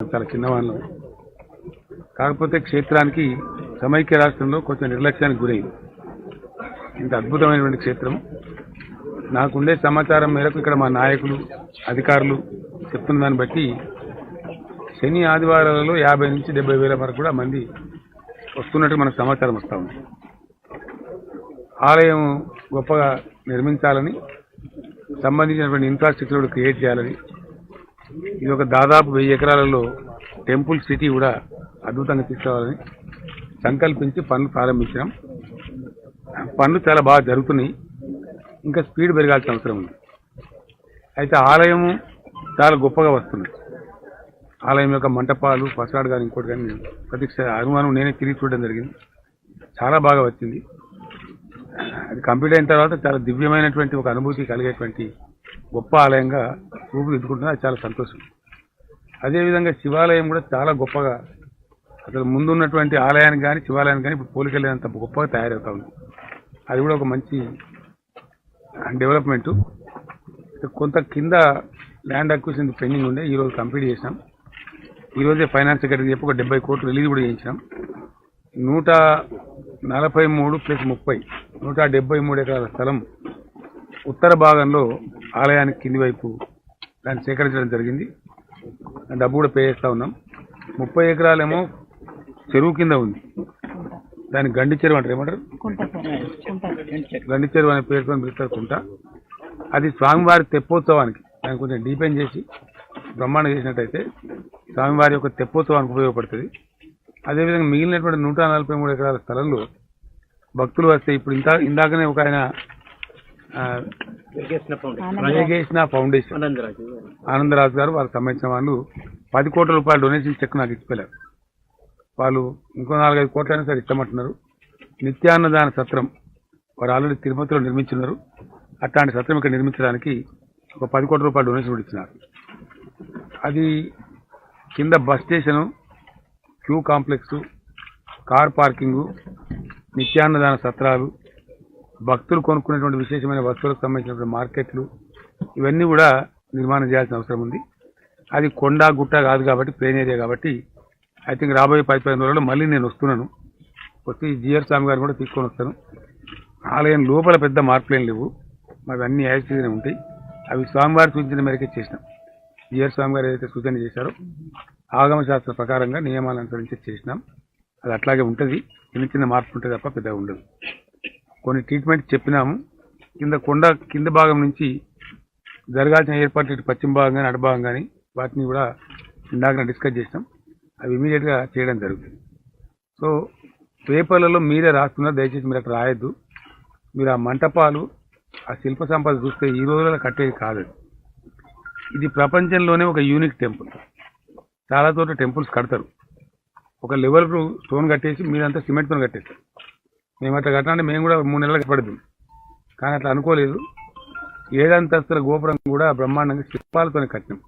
చాలా చిన్నవాళ్ళు. కాకపోతే క్షేత్రానికి సమైక్య రాష్ట్రంలో కొంచెం నిర్లక్ష్యానికి గురైంది. ఇంత అద్భుతమైనటువంటి క్షేత్రం. నాకుండే సమాచారం మేరకు ఇక్కడ మా నాయకులు అధికారులు చెప్తున్న దాన్ని బట్టి శని ఆదివారాలలో 50 నుంచి 70 వేల వరకు కూడా మంది వస్తున్నట్టు మనకు సమాచారం వస్తూ ఉంది. ఆలయం గొప్పగా నిర్మించాలని, సంబంధించినటువంటి ఇన్ఫ్రాస్ట్రక్చర్ క్రియేట్ చేయాలని, ఇది ఒక దాదాపు 1000 ఎకరాలలో టెంపుల్ సిటీ కూడా అద్భుతంగా తీసుకోవాలని సంకల్పించి పనులు ప్రారంభించినాం. పనులు చాలా బాగా జరుగుతున్నాయి. ఇంకా స్పీడ్ పెరగాల్సిన అవసరం ఉంది. అయితే ఆలయము చాలా గొప్పగా వస్తుంది. ఆలయం యొక్క మంటపాలు, ఫసాడ్ కానీ ఇంకోటి కానీ ప్రతి అనుమానం నేనే తిరిగి చూడడం జరిగింది. చాలా బాగా వచ్చింది. అది కంప్లీట్ అయిన తర్వాత చాలా దివ్యమైనటువంటి ఒక అనుభూతి కలిగేటువంటి గొప్ప ఆలయంగా రూపుదిద్దుకుంటున్నా. అది చాలా సంతోషం. అదేవిధంగా శివాలయం కూడా చాలా గొప్పగా, అసలు ముందున్నటువంటి ఆలయానికి కానీ శివాలయానికి కానీ ఇప్పుడు పోలికెళ్ళేంత గొప్పగా తయారవుతా ఉంది. అది కూడా ఒక మంచి డెవలప్మెంటు. కొంత కింద ల్యాండ్ అక్విజిషన్ పెండింగ్ ఉండే, ఈరోజు కంప్లీట్ చేసినాం. ఈరోజే ఫైనాన్స్ సెక్రటరీ చెప్పి ఒక 70 కోట్లు రిలీజ్ కూడా చేయించినాం. 143 + 30 173 ఎకరాల స్థలం ఉత్తర భాగంలో ఆలయానికి కింది వైపు దాన్ని సేకరించడం జరిగింది. డబ్బు కూడా పే చేస్తూ ఉన్నాం. 30 ఎకరాలేమో చెరువు కింద ఉంది. దాన్ని గండి చెరువు అంటారు. ఏమంటారు? గండి చెరువు అనే పేరుతో పిలుస్తారు. కుంట. అది స్వామివారి తెప్పోత్సవానికి దాన్ని కొంచెం డీపెండ్ చేసి బ్రహ్మాండం చేసినట్టయితే స్వామివారి యొక్క తెప్పోత్సవానికి ఉపయోగపడుతుంది. అదేవిధంగా మిగిలినటువంటి 143 ఎకరాల స్థలంలో భక్తులు వస్తే ఇప్పుడు ఇందాకనే ఒక ఆయన వెంకటేశ్వర ఫౌండేషన్ ఆనందరాజు గారు వారికి సంబంధించిన వాళ్ళు 10 కోట్ల రూపాయల డొనేషన్ చెక్ నాకు ఇచ్చిపోయారు. వాళ్ళు ఇంకో 4-5 కోట్లైనా సరే ఇస్తామంటున్నారు. నిత్యాన్నదాన సత్రం వారు ఆల్రెడీ తిరుపతిలో నిర్మించున్నారు. అట్లాంటి సత్రం ఇక్కడ నిర్మించడానికి ఒక 10 కోట్ల రూపాయల డొనేషన్ కూడా ఇచ్చినారు. అది కింద bus station, queue complex, car parking, నిత్యాన్నదాన సత్రాలు, భక్తులు కొనుక్కునేటువంటి విశేషమైన వస్తువులకు సంబంధించినటువంటి మార్కెట్లు, ఇవన్నీ కూడా నిర్మాణం చేయాల్సిన అవసరం ఉంది. అది కొండ గుట్ట కాదు కాబట్టి ప్లేన్ ఏరియా కాబట్టి ఐ థింక్ రాబోయే 10-15 రోజుల్లో మళ్ళీ నేను వస్తున్నాను. వచ్చి జిఆర్ స్వామి గారిని కూడా తీసుకొని వస్తాను. ఆలయం లోపల పెద్ద మార్పులేం లేవు, మాకు అన్ని యాక్సిడెంట్ ఉంటాయి. అవి స్వామివారి సూచన మేరకే చేసినాం. జిఆర్ స్వామి గారు ఏదైతే సూచన చేశారో ఆగమ శాస్త్ర ప్రకారంగా నియమాలను అనుసరించి చేసినాం. అది అట్లాగే ఉంటుంది. చిన్న మార్పు ఉంటుంది తప్ప పెద్దగా ఉండదు. కొన్ని ట్రీట్మెంట్ చెప్పినాము. కొండ కింద భాగం నుంచి జరగాల్సిన ఏర్పాట్లు ఇటు పశ్చిమ భాగం కానీ అటు భాగం కానీ వాటిని కూడా ఇందాక డిస్కస్ చేసినాం. అవి ఇమీడియట్గా చేయడం జరుగుతుంది. సో పేపర్లలో మీరే రాస్తున్నారు, దయచేసి మీరు అట్లా రాయొద్దు. మీరు ఆ మంటపాలు, ఆ శిల్ప సంపద చూస్తే ఈ రోజుల్లో కట్టేది కాదు. ఇది ప్రపంచంలోనే ఒక యూనిక్ టెంపుల్. చాలా చోట్ల టెంపుల్స్ కడతారు, ఒక లెవెల్కు స్టోన్ కట్టేసి మీరంతా సిమెంట్తో కట్టేస్తారు. మేము అట్లా కట్టాలంటే మేము కూడా 3 నెలలకు పడుతుంది. కానీ అట్లా అనుకోలేదు. 7 అంతస్తుల గోపురం కూడా బ్రహ్మాండంగా శిల్పాలతో కట్టినాం.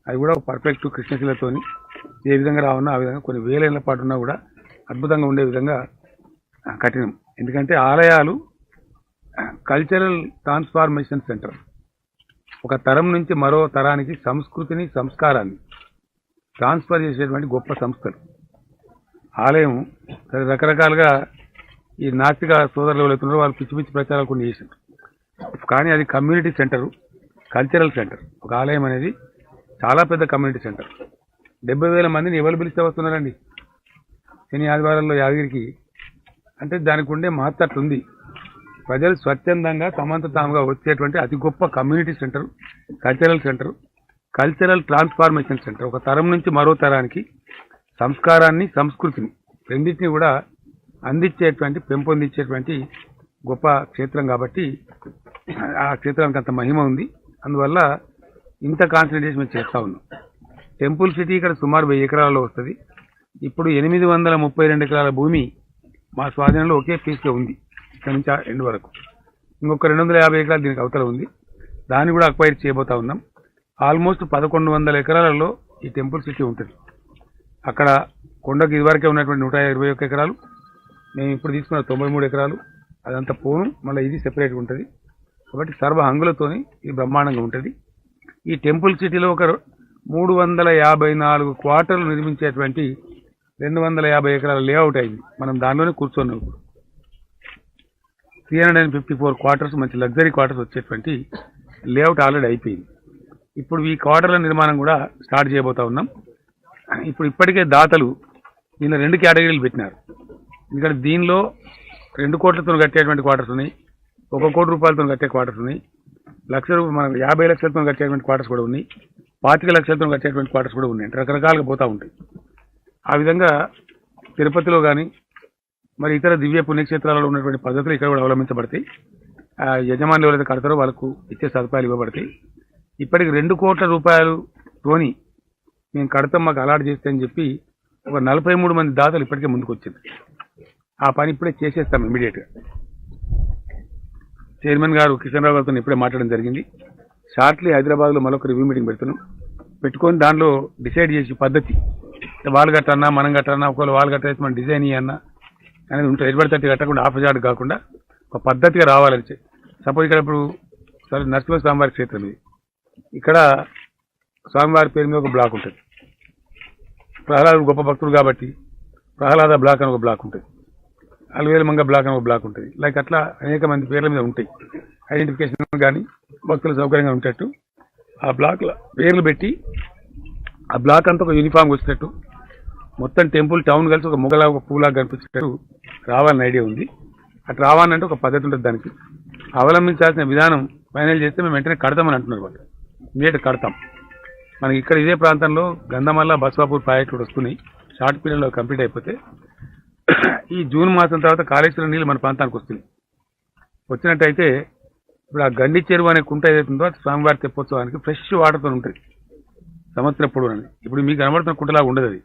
అది కూడా పర్ఫెక్ట్ కృష్ణశిలతో ఏ విధంగా రావున్నా ఆ విధంగా కొన్ని 1000 ఏళ్ల పాటు ఉన్నా కూడా అద్భుతంగా ఉండే విధంగా కట్టినాం. ఎందుకంటే ఆలయాలు కల్చరల్ ట్రాన్స్ఫార్మేషన్ సెంటర్. ఒక తరం నుంచి మరో తరానికి సంస్కృతిని, సంస్కారాన్ని ట్రాన్స్ఫర్ చేసేటువంటి గొప్ప సంస్థలు. ఆలయం రకరకాలుగా ఈ నాస్తిక సోదరులు ఎవరైతున్నారో వాళ్ళు పిచ్చి పిచ్చి ప్రచారాలు కొన్ని చేశారు. కానీ అది కమ్యూనిటీ సెంటరు, కల్చరల్ సెంటర్. ఒక ఆలయం అనేది చాలా పెద్ద కమ్యూనిటీ సెంటర్. 70,000 మందిని ఎవరు పిలిస్తే వస్తున్నారండి శని ఆదివారాల్లో యాదగిరికి? అంటే దానికి ఉండే మహత్త అట్లుంది. ప్రజలు స్వచ్ఛందంగా తమంత తాముగా వచ్చేటువంటి అతి గొప్ప community centre, cultural centre, cultural transformation centre. ఒక తరం నుంచి మరో తరానికి సంస్కారాన్ని, సంస్కృతిని రెండింటినీ కూడా అందించేటువంటి, పెంపొందించేటువంటి గొప్ప క్షేత్రం కాబట్టి ఆ క్షేత్రానికి అంత మహిమ ఉంది. అందువల్ల ఇంత కాన్సన్ట్రేషన్ మేము చేస్తూ ఉన్నాం. టెంపుల్ సిటీ ఇక్కడ సుమారు 1000 ఎకరాల్లో వస్తుంది. ఇప్పుడు 832 ఎకరాల భూమి మా స్వాధీనంలో ఒకే పీస్లో ఉంది. ఇక్కడ నుంచి ఎండ్ వరకు ఇంకొక 250 ఎకరాలు దీనికి అవతల ఉంది. దాన్ని కూడా అక్వైర్ చేయబోతా ఉన్నాం. ఆల్మోస్ట్ 1100 ఎకరాలలో ఈ టెంపుల్ సిటీ ఉంటుంది. అక్కడ కొండకు ఇదివరకే ఉన్నటువంటి 121 ఎకరాలు, మేము ఇప్పుడు తీసుకున్న 93 ఎకరాలు, అదంతా పోను. మళ్ళీ ఇది సెపరేట్గా ఉంటుంది. కాబట్టి సర్వ హంగులతోని ఇది బ్రహ్మాండంగా ఉంటుంది. ఈ టెంపుల్ సిటీలో ఒక 354 క్వార్టర్లు నిర్మించేటువంటి 250 ఎకరాల లేఅవుట్ అయింది. మనం దానిలోనే కూర్చున్నాం. 354 క్వార్టర్స్, మంచి లగ్జరీ క్వార్టర్స్ వచ్చేటువంటి లేఅవుట్ ఆల్రెడీ అయిపోయింది. ఇప్పుడు ఈ క్వార్టర్ల నిర్మాణం కూడా స్టార్ట్ చేయబోతా ఉన్నాం. ఇప్పటికే దాతలు దీనిలో 2 కేటగిరీలు పెట్టినారు. ఎందుకంటే దీనిలో 2 కోట్లతో కట్టేటువంటి క్వార్టర్స్ ఉన్నాయి, 1 కోటి రూపాయలతో కట్టే క్వార్టర్స్ ఉన్నాయి, మనకు 50 లక్షలతో కట్టేటువంటి క్వార్టర్స్ కూడా ఉన్నాయి, 25 లక్షలతో కట్టేటువంటి క్వార్టర్స్ కూడా ఉన్నాయి. రకరకాలుగా పోతూ ఉంటాయి. ఆ విధంగా తిరుపతిలో కానీ మరి ఇతర దివ్య పుణ్యక్షేత్రాలలో ఉన్నటువంటి పద్ధతులు ఇక్కడ కూడా అవలంబించబడతాయి. యజమానులు ఎవరైతే కడతారో వాళ్ళకు ఇచ్చే సదుపాయాలు ఇవ్వబడతాయి. ఇప్పటికి 2 కోట్ల రూపాయలతోని మేము కడతాం, మాకు అలాట్ చేస్తే అని చెప్పి ఒక 43 మంది దాతలు ఇప్పటికే ముందుకు వచ్చింది. ఆ పని ఇప్పుడే చేసేస్తాం ఇమీడియట్గా. చైర్మన్ గారు కిషన్ రావు గారితో ఇప్పుడే మాట్లాడడం జరిగింది. షార్ట్లీ హైదరాబాద్లో మరొక రివ్యూ మీటింగ్ పెట్టుకొని దానిలో డిసైడ్ చేసి పద్ధతి, వాళ్ళు కట్టన్నా మనం కట్టన్నా, ఒకవేళ వాళ్ళు కట్టేసి మనం డిజైన్ ఇవ్వన్నా అనేది ఉంటుంది. ఎటువంటి కట్టకుండా ఆఫ్జాడ్ కాకుండా ఒక పద్ధతిగా రావాలని. సపోజ్ ఇక్కడ ఇప్పుడు నరసింహ స్వామివారి క్షేత్రం ఇది. ఇక్కడ స్వామివారి పేరు మీద ఒక బ్లాక్ ఉంటుంది. ప్రహ్లాదుడు గొప్ప భక్తుడు కాబట్టి ప్రహ్లాద బ్లాక్ అని ఒక బ్లాక్ ఉంటుంది, అలవేలు మంగ బ్లాక్ అని ఒక బ్లాక్ ఉంటుంది. లైక్ అట్లా అనేక మంది పేర్ల మీద ఉంటాయి. ఐడెంటిఫికేషన్ కానీ భక్తుల సౌకర్యంగా ఉండేట్టు ఆ బ్లాక్ల పేర్లు పెట్టి ఆ బ్లాక్ అంతా ఒక యూనిఫామ్గా వచ్చేటట్టు మొత్తం టెంపుల్ టౌన్ కలిసి ఒక మొగలా ఒక పూలాగా కనిపించేటట్టు రావాలని ఐడియా ఉంది. అట్లా రావాలంటే ఒక పద్ధతి ఉంటుంది. దానికి అవలంబించాల్సిన విధానం ఫైనల్ చేస్తే మేము వెంటనే కడతామని అంటున్నారు వాళ్ళు. ఇమీడియట్ కడతాం. మనకి ఇక్కడ ఇదే ప్రాంతంలో గంధమల్ల బస్వాపూర్ ప్రాజెక్టులు వస్తున్నాయి. షార్ట్ పీరియడ్లో కంప్లీట్ అయిపోతే ఈ జూన్ మాసం తర్వాత కాళేశ్వరం నీళ్ళు మన ప్రాంతానికి వస్తున్నాయి. వచ్చినట్టయితే ఇప్పుడు ఆ గండి చెరువు అనే కుంట ఏదైతుందో అది స్వామివారి తెప్పోత్సవానికి ఫ్రెష్ వాటర్తో ఉంటుంది సంవత్సరం పొడవునని. ఇప్పుడు మీకు కనబడుతున్న కుంటలాగా ఉండదు. అది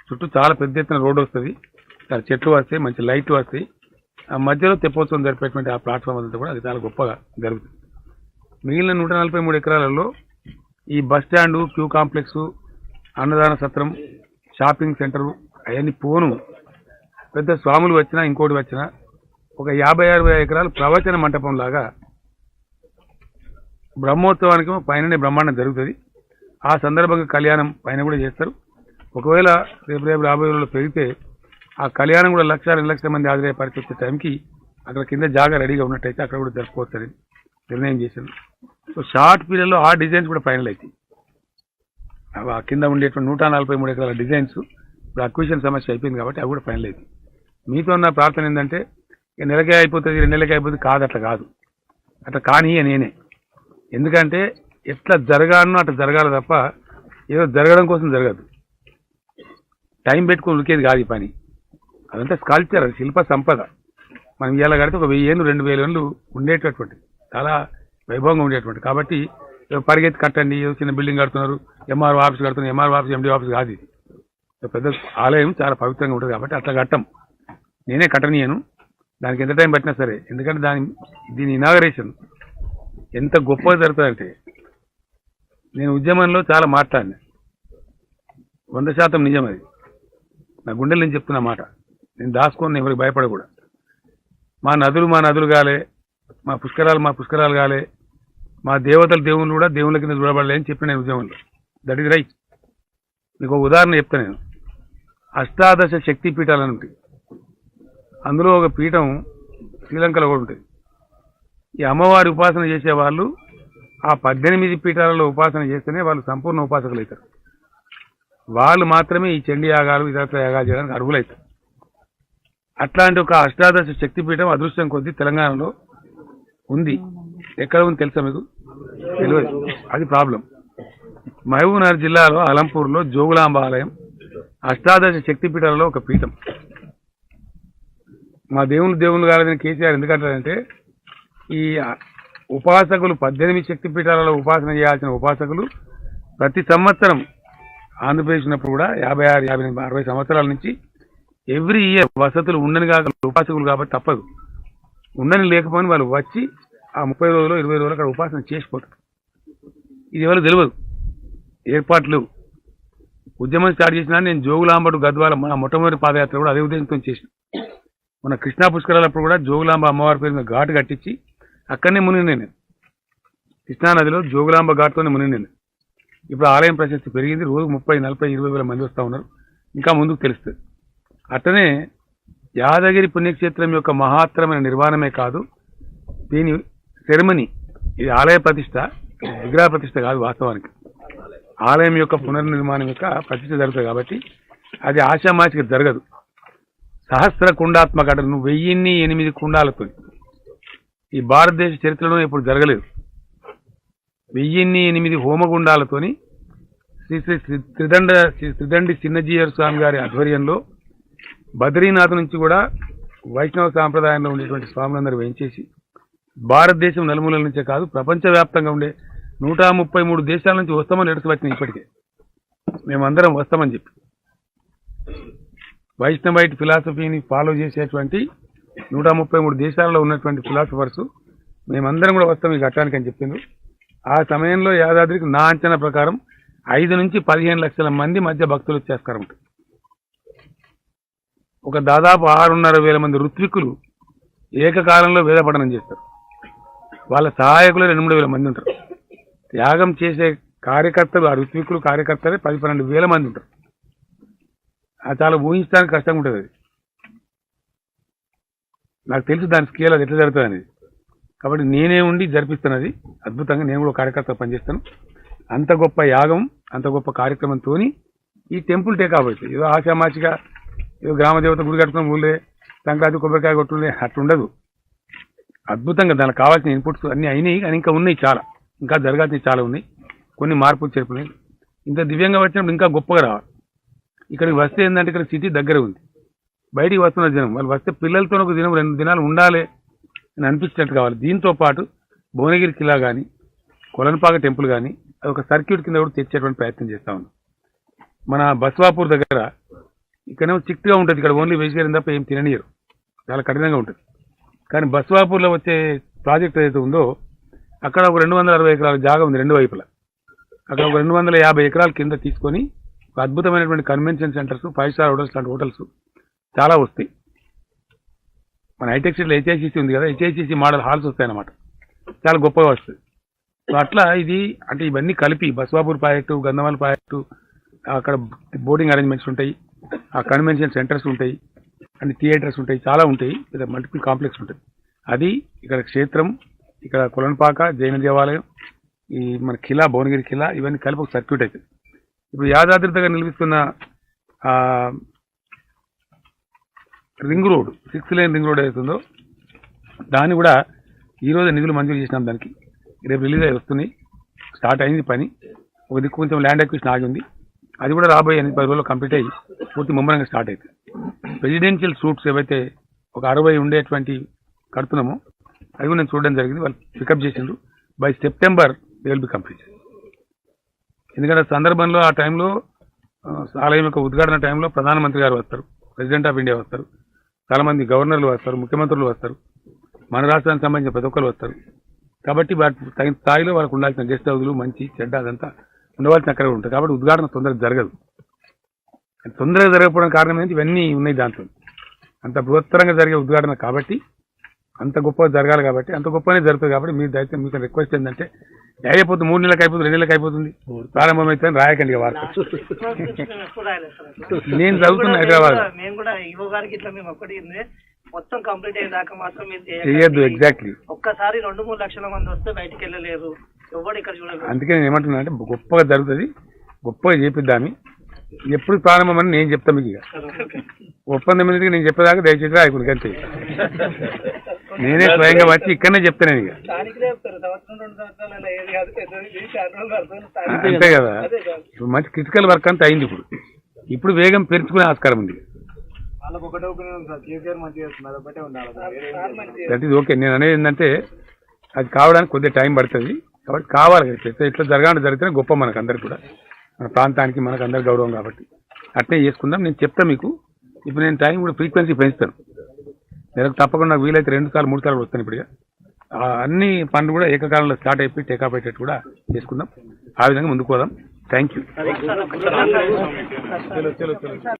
చుట్టూ చాలా పెద్ద ఎత్తున రోడ్డు వస్తుంది, చెట్లు వస్తాయి, మంచి లైట్లు వస్తాయి. ఆ మధ్యలో తెప్పోత్సవం జరిపేటువంటి ఆ ప్లాట్ఫామ్ అంతా కూడా అది చాలా గొప్పగా జరుగుతుంది. మిగిలిన 143 ఎకరాలలో ఈ బస్ స్టాండు, క్యూ కాంప్లెక్స్, అన్నదాన సత్రం, షాపింగ్ సెంటరు అవన్నీ పోను. పెద్ద స్వాములు వచ్చినా ఇంకోటి వచ్చినా ఒక 50-60 ఎకరాలు ప్రవచన మంటపం లాగా బ్రహ్మోత్సవానికి పైననే బ్రహ్మాండం జరుగుతుంది. ఆ సందర్భంగా కళ్యాణం పైన కూడా చేస్తారు. ఒకవేళ రేపు రాబోయే రోజుల్లో పెరిగితే ఆ కళ్యాణం కూడా 1-2 లక్షల మంది హాజరయ్యే పరిస్థితి వచ్చే టైంకి అక్కడ కింద జాగా రెడీగా ఉన్నట్టయితే అక్కడ కూడా జరుపుకోవచ్చని నిర్ణయం చేశాను. సో షార్ట్ పీరియడ్లో ఆ డిజైన్స్ కూడా ఫైనల్ అవుతాయి. ఆ కింద ఉండేటువంటి 143 ఎకరాల డిజైన్స్ ఇప్పుడు అక్విజిషన్ సమస్య అయిపోయింది కాబట్టి అవి కూడా ఫైనల్ అవుతాయి. మీతో ఉన్న ప్రార్థన ఏంటంటే నెలకే అయిపోతుంది, 2 నెలలకే అయిపోతుంది కాదు, అట్లా కాదు. అట్లా కానీ నేనే ఎందుకంటే ఎట్లా జరగాలనో అట్లా జరగాలి తప్ప ఏదో జరగడం కోసం జరగదు. టైం పెట్టుకుని ఉరికేది కాదు ఈ పని. అదంతా స్కల్ప్చర్, అది శిల్ప సంపద. మనం ఇవాళ కడితే ఒక 1000 ఏళ్ళు 2000 ఏళ్ళు ఉండేటటువంటి చాలా వైభవంగా ఉండేటువంటి. కాబట్టి పరిగెత్తి కట్టండి, ఏదో చిన్న బిల్డింగ్ కడుతున్నారు, ఎంఆర్ఓ ఆఫీస్ కడుతున్నారు, ఎంఆర్ఓ ఆఫీస్ ఎండి ఆఫీస్ కాదు. ఇది పెద్ద ఆలయం, చాలా పవిత్రంగా ఉంటుంది కాబట్టి అట్లా కట్టం. నేనే కట్టనీయను, దానికి ఎంత టైం పట్టినా సరే. ఎందుకంటే దీని ఇనాగరేషన్ ఎంత గొప్పగా జరుగుతుందంటే, నేను ఉద్యమంలో చాలా మాట్లాడినా, 100% నిజం. అది నా గుండెల నుంచి చెప్తున్న మాట. నేను దాచుకొని ఎవరికి భయపడకూడదు. మా నదులు కాలే, మా పుష్కరాలు కాలే, మా దేవుళ్ళు కూడా దేవుళ్ళ కింద చూడబడలే అని చెప్పిన నేను ఉద్యమంలో. That is right. మీకు ఒక ఉదాహరణ చెప్తాను. నేను అష్టాదశ శక్తి పీఠాలని ఉంటాయి. అందులో ఒక పీఠం శ్రీలంకలో కూడా ఉంటుంది. ఈ అమ్మవారి ఉపాసన చేసేవాళ్ళు ఆ 18 పీఠాలలో ఉపాసన చేస్తేనే వాళ్ళు సంపూర్ణ ఉపాసకులు అవుతారు. వాళ్ళు మాత్రమే ఈ చండీ యాగాలు, ఇతర యాగాలు చేయడానికి అర్హులవుతారు. అట్లాంటి ఒక అష్టాదశ శక్తిపీఠం అదృష్టం కొద్దీ తెలంగాణలో ఉంది. ఎక్కడ ఉంది తెలుసా మీకు? తెలియదు. అది ప్రాబ్లం. మహబూబ్నగర్ జిల్లాలో అలంపూర్లో జోగులాంబ ఆలయం అష్టాదశ శక్తిపీఠాలలో ఒక పీఠం. మా దేవుళ్ళు కాలేదని కేసీఆర్ ఎందుకంటారంటే, ఈ ఉపాసకులు 18 శక్తిపీఠాలలో ఉపాసన చేయాల్సిన ఉపాసకులు ప్రతి సంవత్సరం ఆంధ్రప్రదేశ్ ఉన్నప్పుడు కూడా 56, 58, 60 సంవత్సరాల నుంచి ఎవ్రీ ఇయర్ వసతులు ఉండని కాక ఉపాసకులు కాబట్టి తప్పదు. ఉండని లేకపోయినా వాళ్ళు వచ్చి ఆ 30 రోజులు 20 రోజులు అక్కడ ఉపాసన చేసిపోతారు. ఇది ఎవరు తెలియదు. ఏర్పాట్లు ఉద్యమం స్టార్ట్ చేసినా నేను జోగులాంబడు గద్వాల మన మొట్టమొదటి పాదయాత్ర కూడా అదే ఉద్దేశంతో చేసిన. మన కృష్ణా పుష్కరాలప్పుడు కూడా జోగులాంబ అమ్మవారి పేరు మీద ఘాటు కట్టించి అక్కడనే మునిగి నేను కృష్ణానదిలో జోగులాంబ ఘాటుతోనే మునిగి నేను. ఇప్పుడు ఆలయం ప్రశస్తి పెరిగింది. రోజు 30, 40, 20 వేల మంది వస్తూ ఉన్నారు. ఇంకా ముందుకు తెలుస్తుంది. అట్లనే యాదగిరి పుణ్యక్షేత్రం యొక్క మహత్తరమైన నిర్మాణమే కాదు, దీని సెరమనీ, ఇది ఆలయ ప్రతిష్ట, విగ్రహ ప్రతిష్ట కాదు. వాస్తవానికి ఆలయం యొక్క పునర్నిర్మాణం యొక్క ప్రతిష్ట జరుగుతుంది కాబట్టి అది ఆషామాషిగా జరగదు. సహస్ర కుండాత్మక, నువ్వు 1008 కుండాలతో ఈ భారతదేశ చరిత్రలో ఎప్పుడు జరగలేదు. 1008 హోమగుండాలతోని శ్రీ శ్రీ త్రిదండి చిన్నజీయర్ స్వామి గారి ఆధ్వర్యంలో బద్రీనాథ్ నుంచి కూడా వైష్ణవ సాంప్రదాయంలో ఉండేటువంటి స్వాములందరూ వేయించేసి భారతదేశం నలుమూలల నుంచే కాదు ప్రపంచవ్యాప్తంగా ఉండే 133 దేశాల నుంచి వస్తామని లెటర్స్ వచ్చినాయి. ఇప్పటికే మేమందరం వస్తామని చెప్పి వైష్ణవైట్ ఫిలాసఫీని ఫాలో చేసేటువంటి 133 దేశాలలో ఉన్నటువంటి ఫిలాసఫర్స్ మేమందరం కూడా వస్తాం ఈ ఘట్టానికి అని చెప్పిండ్రు. ఆ సమయంలో యాదాద్రికి నా అంచనా ప్రకారం 5 నుంచి 15 లక్షల మంది మధ్య భక్తులు వచ్చేస్తారు. ఒక దాదాపు 6,500 మంది ఋత్వికులు ఏకకాలంలో వేదపఠనం చేస్తారు. వాళ్ళ సహాయకులు 2-3 మంది ఉంటారు. త్యాగం చేసే కార్యకర్తలు, ఆ ఋత్వికులు కార్యకర్తలే 10-12 మంది ఉంటారు. అది చాలా ఊహించడానికి కష్టంగా ఉంటుంది. అది నాకు తెలుసు దాని స్కేల్ అది ఎట్లా జరుగుతుంది అనేది. కాబట్టి నేనే ఉండి జరిపిస్తున్నది అద్భుతంగా. నేను కూడా కార్యకర్త పనిచేస్తాను. అంత గొప్ప యాగం, అంత గొప్ప కార్యక్రమంతో ఈ టెంపుల్ టేక్ అవుతుంది. ఏదో ఆశామాచిగా ఏదో గ్రామ దేవత గుడి కట్టుకుని ఊళ్ళే సంక్రాంతి కొబ్బరికాయ కొట్టులే అట్లుండదు. అద్భుతంగా దానికి కావాల్సిన ఇన్పుట్స్ అన్నీ అయినాయి, కానీ ఇంకా ఉన్నాయి, చాలా ఇంకా జరగాల్సినవి చాలా ఉన్నాయి. కొన్ని మార్పులు చేర్పులు ఇంత దివ్యంగా వచ్చినప్పుడు ఇంకా గొప్పగా రావాలి. ఇక్కడికి వస్తే ఏంటంటే ఇక్కడ సిటీ దగ్గర ఉంది, బయటికి వస్తున్న జనం వాళ్ళు వస్తే పిల్లలతో ఒక దినం 2 దినాలు ఉండాలి అని అనిపించినట్టు కావాలి. దీంతో పాటు భువనగిరి కిలా కానీ కొలన్పాక టెంపుల్ కానీ అది ఒక సర్క్యూట్ కింద కూడా తెచ్చేటువంటి ప్రయత్నం చేస్తా ఉన్నాం. మన బస్వాపూర్ దగ్గర ఇక్కడేమో చిక్ట్గా ఉంటుంది, ఇక్కడ ఓన్లీ వెజిటేరియన్ తప్ప ఏం తిననీయరు, చాలా కఠినంగా ఉంటుంది. కానీ బస్వాపూర్లో వచ్చే ప్రాజెక్ట్ ఏదైతే ఉందో అక్కడ ఒక 260 ఎకరాల జాగా ఉంది 2 వైపులా. అక్కడ ఒక 250 ఎకరాల కింద తీసుకొని ఒక అద్భుతమైనటువంటి కన్వెన్షన్ సెంటర్స్, 5 స్టార్ హోటల్స్ లాంటి హోటల్స్ చాలా వస్తాయి. మన హైటెక్ సిటీలో హెచ్ఐసిసి ఉంది కదా, హెచ్ఐసిసి మోడల్ హాల్స్ వస్తాయన్నమాట, చాలా గొప్పగా వస్తుంది. సో అట్లా ఇది అంటే ఇవన్నీ కలిపి బస్వాపూర్ ప్రాజెక్టు, గంధమాల ప్రాజెక్టు, అక్కడ బోర్డింగ్ అరేంజ్మెంట్స్ ఉంటాయి, ఆ కన్వెన్షన్ సెంటర్స్ ఉంటాయి, అన్ని థియేటర్స్ ఉంటాయి, చాలా ఉంటాయి, మల్టిపుల్ కాంప్లెక్స్ ఉంటుంది. అది ఇక్కడ క్షేత్రం, ఇక్కడ కొలన్పాక జైన దేవాలయం, ఈ మన కిలా భువనగిరి కిలా, ఇవన్నీ కలిపి ఒక సర్క్యూట్ అవుతుంది. ఇప్పుడు యాదాద్రి దగ్గర నిలిపిస్తున్న ring road, 6 lane ring road అవుతుందో దాన్ని కూడా ఈరోజు నిధులు మంజూరు చేసినాం. దానికి రేపు రిలీజ్ అయ్యి వస్తున్నాయి, స్టార్ట్ అయింది పని. ఒక దిక్కు కొంచెం ల్యాండ్ అక్విజిషన్ ఆగి ఉంది, అది కూడా రాబోయే 8-10 రోజుల్లో కంప్లీట్ అయ్యి పూర్తి ముమ్మరంగా స్టార్ట్ అవుతుంది. రెసిడెన్షియల్ సూట్స్ ఏవైతే ఒక 60 ఉండేటువంటి కడుతున్నామో అవి కూడా నేను చూడడం జరిగింది. వాళ్ళు పికప్ చేసిండ్రు. By September they will be complete. ఎందుకంటే సందర్భంలో ఆ టైంలో ఆలయం యొక్క ఉద్ఘాటన టైంలో ప్రధానమంత్రి గారు వస్తారు, ప్రెసిడెంట్ ఆఫ్ ఇండియా వస్తారు, చాలామంది గవర్నర్లు వస్తారు, ముఖ్యమంత్రులు వస్తారు, మన రాష్ట్రానికి సంబంధించిన ప్రతి ఒక్కరు వస్తారు. కాబట్టి వాటి తగిన స్థాయిలో వాళ్ళకు ఉండాల్సిన గెస్ట్ హౌస్లు మంచి చెడ్డ అదంతా ఉండవలసిన అక్కడ ఉంటుంది. కాబట్టి ఉద్ఘాటన తొందరగా జరగదు. తొందరగా జరగకపోవడానికి కారణం ఏంటి, ఇవన్నీ ఉన్నాయి దాంట్లో. అంత బృహత్తరంగా జరిగే ఉద్ఘాటన కాబట్టి, అంత గొప్పగా జరగాలి కాబట్టి, అంత గొప్పనే జరుగుతుంది. కాబట్టి మీరు దయచేసి మీకు రిక్వెస్ట్ ఏంటంటే అయిపోతుంది, 3 నెలలకు అయిపోతుంది, 2 నెలలకు అయిపోతుంది, ప్రారంభమైతే రాయకండి వార్త. నేను చదువుతున్నా హైదరాబాద్. మొత్తం కంప్లీట్ అయ్యేదాకా మాత్రం చేయొద్దు. ఎగ్జాక్ట్లీ ఒక్కసారి 2-3 లక్షల మంది వస్తే బయటికి వెళ్ళలేరు, ఎవరు ఇక్కడ చూడలేదు. అందుకే నేను ఏమంటున్నా అంటే గొప్పగా జరుగుతుంది, గొప్పగా చేపిద్దాన్ని. ఎప్పుడు ప్రారంభమని నేను చెప్తాను మీకు. ఇక ఒప్పందం మీద నేను చెప్పేదాకా దయచేసి రాయకుండా అంతే. నేనే స్వయంగా వచ్చి ఇక్కడనే చెప్తాను. ఇక అంతే కదా, ఇప్పుడు మంచి క్రిటికల్ వర్క్ అంతా అయింది. ఇప్పుడు వేగం పెంచుకునే ఆస్కారం ఉంది. That is okay. నేను అనేది ఏంటంటే అది కావడానికి కొద్దిగా టైం పడుతుంది. కాబట్టి కావాలి ఇట్లా జరిగితే గొప్ప మనకు అందరికి కూడా, మన ప్రాంతానికి మనకు అందరు గౌరవం. కాబట్టి అట్నే చేసుకుందాం. నేను చెప్తాను మీకు. ఇప్పుడు నేను టైం కూడా ఫ్రీక్వెన్సీ పెంచుతాను. నెలకు తప్పకుండా నాకు వీలైతే 2 సార్లు 3 సార్లు వస్తాను. ఇప్పుడు అన్ని పనులు కూడా ఏకకాలంలో స్టార్ట్ అయిపోయి టేకాప్ అయ్యేటట్టు కూడా చేసుకుందాం. ఆ విధంగా ముందుకు పోదాం. Thank you.